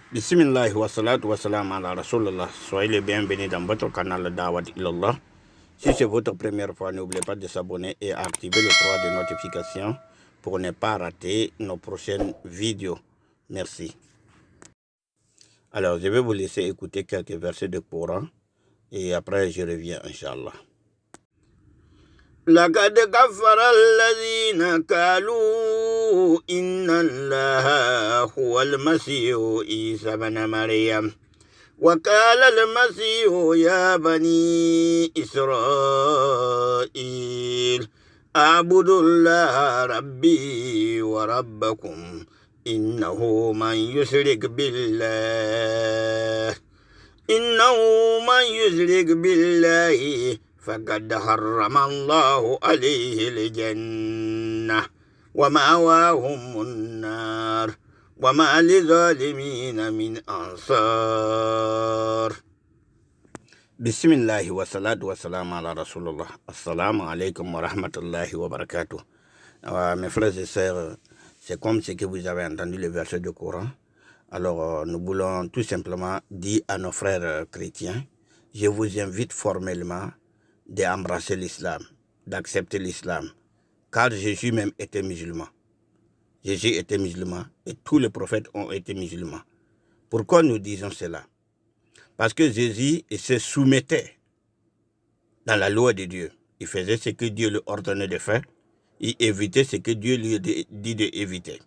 Bismillah wa salatu wa salam ala Rasulullah. Soyez les bienvenus dans votre canal Dawat Ilallah. Si c'est votre première fois, n'oubliez pas de s'abonner et activer le droit de notification pour ne pas rater nos prochaines vidéos. Merci. Alors, je vais vous laisser écouter quelques versets de Coran et après je reviens, Inch'Allah. لقد كفر الذين قالوا إن الله هو المسيح عيسى بن مريم وقال المسيح يا بني إسرائيل اعبدوا الله ربي وربكم إنه من يشرك بالله فقد حرم الله عليه الجنة ومأواهم النار وما للظالمين من أنصار. بسم الله والصلاة والسلام على رسول الله. Assalamu alaikum wa rahmatullahi wa barakatuh. Mes frères et sœurs, c'est comme ce que vous avez entendu le verset du Coran. Alors nous voulons tout simplement dire à nos frères chrétiens, je vous invite formellement d'embrasser l'islam, d'accepter l'islam, car Jésus même était musulman. Jésus était musulman et tous les prophètes ont été musulmans. Pourquoi nous disons cela? Parce que Jésus se soumettait dans la loi de Dieu. Il faisait ce que Dieu lui ordonnait de faire. Il évitait ce que Dieu lui dit d'éviter.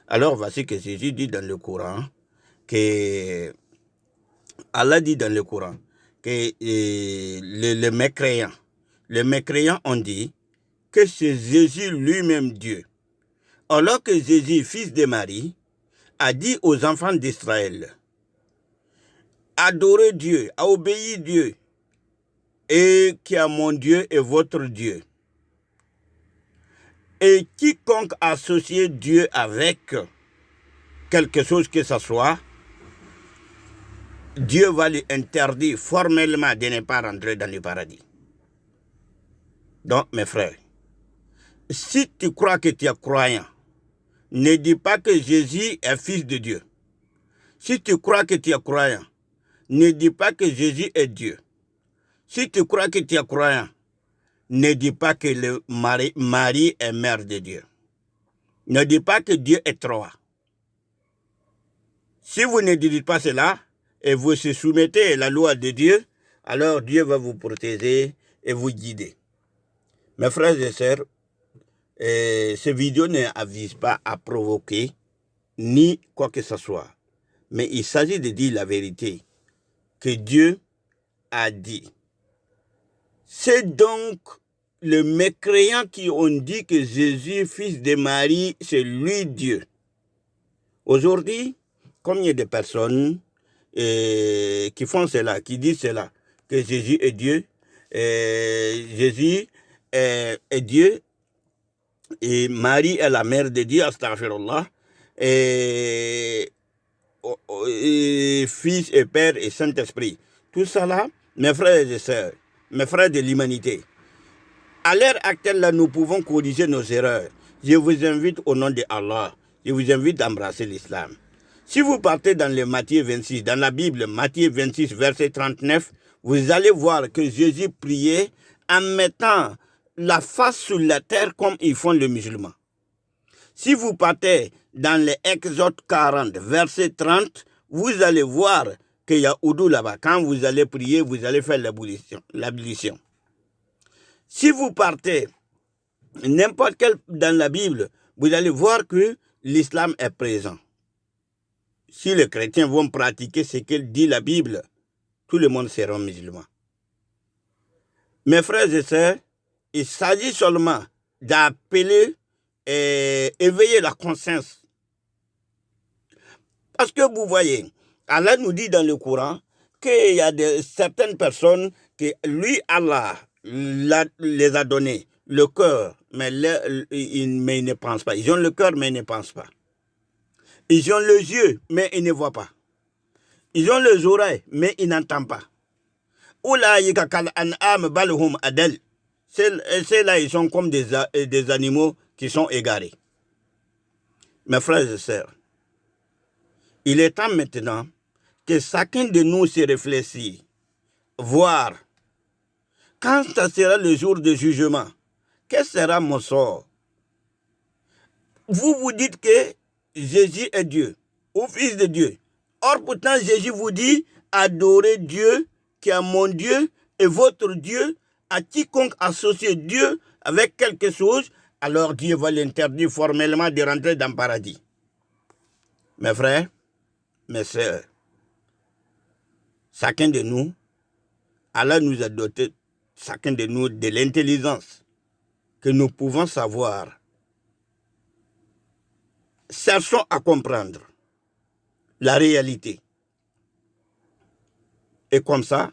Alors voici que Jésus dit dans le Coran que Allah dit dans le Coran que les mécréants ont dit que c'est Jésus lui-même Dieu. Alors que Jésus, fils de Marie, a dit aux enfants d'Israël, adorez Dieu, obéissez Dieu, et qui est mon Dieu et votre Dieu. Et quiconque associe Dieu avec quelque chose que ce soit, Dieu va lui interdire formellement de ne pas rentrer dans le paradis. Donc, mes frères, si tu crois que tu es croyant, ne dis pas que Jésus est fils de Dieu. Si tu crois que tu es croyant, ne dis pas que Jésus est Dieu. Si tu crois que tu es croyant, ne dis pas que Marie est mère de Dieu. Ne dis pas que Dieu est trois. Si vous ne dites pas cela, et vous se soumettez à la loi de Dieu, alors Dieu va vous protéger et vous guider. Mes frères et sœurs, cette vidéo ne vise pas à provoquer ni quoi que ce soit. Mais il s'agit de dire la vérité que Dieu a dit. C'est donc les mécréants qui ont dit que Jésus, fils de Marie, c'est lui Dieu. Aujourd'hui, combien de personnes qui font cela, qui disent cela, que Jésus est Dieu, Jésus est Dieu, et Marie est la mère de Dieu, astaghfirullah, et Fils et Père et Saint-Esprit. Tout cela, mes frères et sœurs, mes frères de l'humanité, à l'heure actuelle, là, nous pouvons corriger nos erreurs. Je vous invite au nom de Allah, je vous invite d'embrasser l'islam. Si vous partez dans le Matthieu 26, dans la Bible, Matthieu 26, verset 39, vous allez voir que Jésus priait en mettant la face sur la terre comme ils font les musulmans. Si vous partez dans l'Exode 40, verset 30, vous allez voir qu'il y a Oudou là-bas. Quand vous allez prier, vous allez faire l'ablution. Si vous partez n'importe quel dans la Bible, vous allez voir que l'islam est présent. Si les chrétiens vont pratiquer ce que dit la Bible, tout le monde sera musulman. Mes frères et sœurs, il s'agit seulement d'appeler et éveiller la conscience. Parce que vous voyez, Allah nous dit dans le Coran qu'il y a certaines personnes que lui, Allah, les a donné le cœur, mais ils ne pensent pas. Ils ont le cœur, mais ils ne pensent pas. Ils ont les yeux, mais ils ne voient pas. Ils ont les oreilles, mais ils n'entendent pas. Ceux-là, ils sont comme des animaux qui sont égarés. Mes frères et sœurs, Il est temps maintenant que chacun de nous se réfléchisse, voir quand ça sera le jour de jugement, quel sera mon sort? Vous vous dites que Jésus est Dieu, ou Fils de Dieu. Or pourtant Jésus vous dit, adorez Dieu qui est mon Dieu et votre Dieu. À quiconque associe Dieu avec quelque chose, alors Dieu va l'interdire formellement de rentrer dans le paradis. Mes frères, mes sœurs, chacun de nous, Allah nous a doté, chacun de nous, de l'intelligence que nous pouvons savoir. Cherchons à comprendre la réalité. Et comme ça,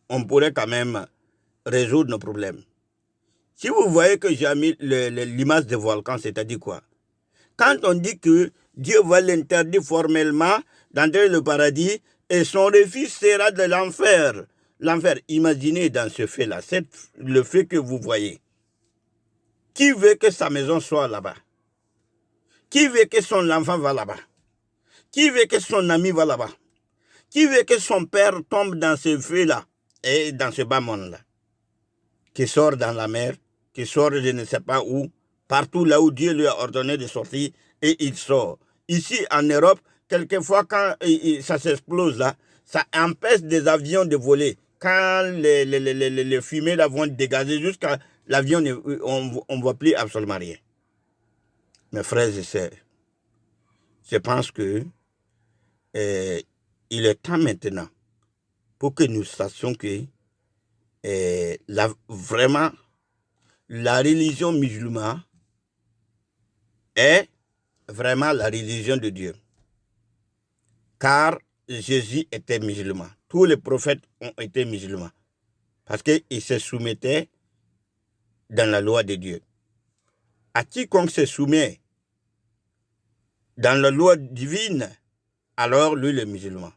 on pourrait quand même résoudre nos problèmes. Si vous voyez que j'ai mis l'image de volcan, c'est-à-dire quoi? Quand on dit que Dieu va l'interdire formellement d'entrer le paradis et son refuge sera de l'enfer. L'enfer, imaginez dans ce fait-là, c'est le fait que vous voyez. Qui veut que sa maison soit là-bas? Qui veut que son enfant va là-bas? Qui veut que son ami va là-bas? Qui veut que son père tombe dans ce feu-là et dans ce bas monde-là? Qui sort dans la mer, qui sort je ne sais pas où, partout là où Dieu lui a ordonné de sortir, et il sort. Ici en Europe, quelquefois quand ça s'explose là, ça empêche des avions de voler. Quand les fumées là vont dégager jusqu'à l'avion, on ne voit plus absolument rien. Mes frères et sœurs, je pense que il est temps maintenant pour que nous sachions que vraiment la religion musulmane est vraiment la religion de Dieu. Car Jésus était musulman. Tous les prophètes ont été musulmans. Parce qu'ils se soumettaient dans la loi de Dieu. À quiconque se soumet dans la loi divine, alors lui le musulman.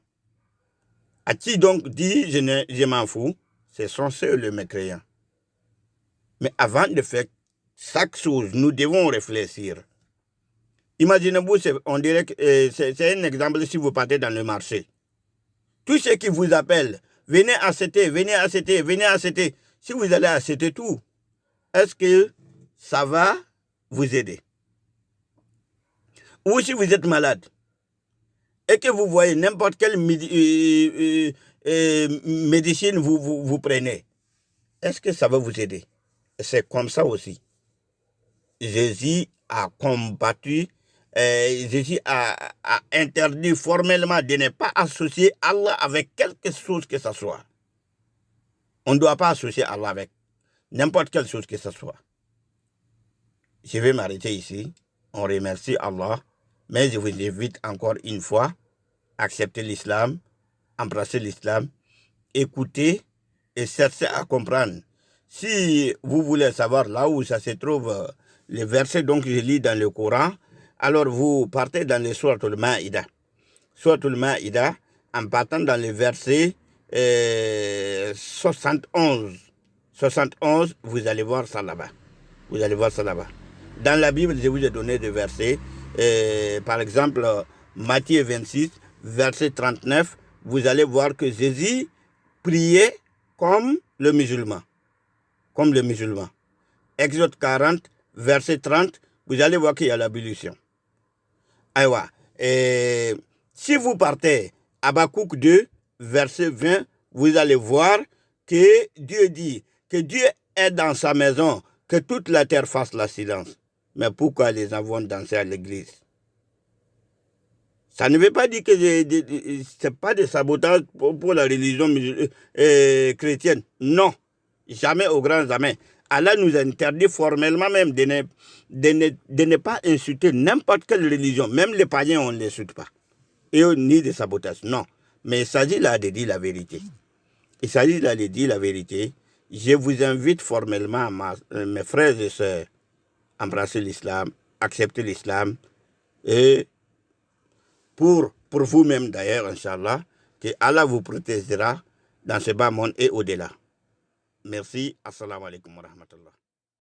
À qui donc dit je m'en fous, ce sont ceux les mécréants. Mais avant de faire chaque chose, nous devons réfléchir. Imaginez-vous, on dirait que c'est un exemple si vous partez dans le marché. Tous ceux qui vous appellent, venez acheter, venez acheter, venez acheter. Si vous allez acheter tout, est-ce que ça va vous aider? Ou si vous êtes malade et que vous voyez n'importe quelle médecine vous prenez, est-ce que ça va vous aider? C'est comme ça aussi. Jésus a combattu, Jésus a interdit formellement de ne pas associer Allah avec quelque chose que ce soit. On ne doit pas associer Allah avec n'importe quelle chose que ce soit. Je vais m'arrêter ici. On remercie Allah. Mais je vous invite encore une fois à accepter l'islam, embrasser l'islam, écouter et chercher à comprendre. Si vous voulez savoir là où ça se trouve, les versets donc je lis dans le Coran, alors vous partez dans les Sourate al-Ma'idah. Sourate al-Ma'idah, en partant dans les versets 71. 71, vous allez voir ça là-bas. Vous allez voir ça là-bas. Dans la Bible, je vous ai donné des versets. Par exemple, Matthieu 26, verset 39, vous allez voir que Jésus priait comme le musulman. Comme le musulman. Exode 40, verset 30, vous allez voir qu'il y a l'abolition. Aïwa. Si vous partez à Habakkuk 2, verset 20, vous allez voir que Dieu dit que Dieu est dans sa maison, que toute la terre fasse la silence. Mais pourquoi les avons dansé à l'église? Ça ne veut pas dire que ce n'est pas de sabotage pour la religion chrétienne. Non, jamais au grand jamais. Allah nous a interdit formellement même de ne pas insulter n'importe quelle religion. Même les païens, on ne les insulte pas. Et ni de sabotage, non. Mais il s'agit là de dire la vérité. Il s'agit là de dire la vérité. Je vous invite formellement, mes frères et sœurs, à embrasser l'islam, accepter l'islam, et pour vous-même d'ailleurs, Inch'Allah, que Allah vous protégera dans ce bas monde et au-delà. Merci. Assalamu alaikum wa rahmatullah.